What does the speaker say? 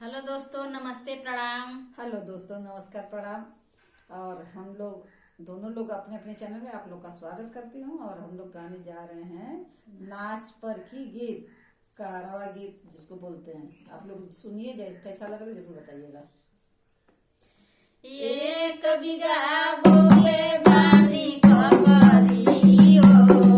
Hello दोस्तों, नमस्ते, प्रणाम। हेलो दोस्तों, नमस्कार, प्रणाम। और हम लोग दोनों लोग अपने अपने चैनल में आप लोग का स्वागत करती हूँ। और हम लोग गाने जा रहे हैं नाच पर की गीत, कारवा गीत जिसको बोलते हैं। आप लोग सुनिए, कैसा लग रहा है जरूर बताइएगा। एक बिगहा बोले बानी खबरी हो।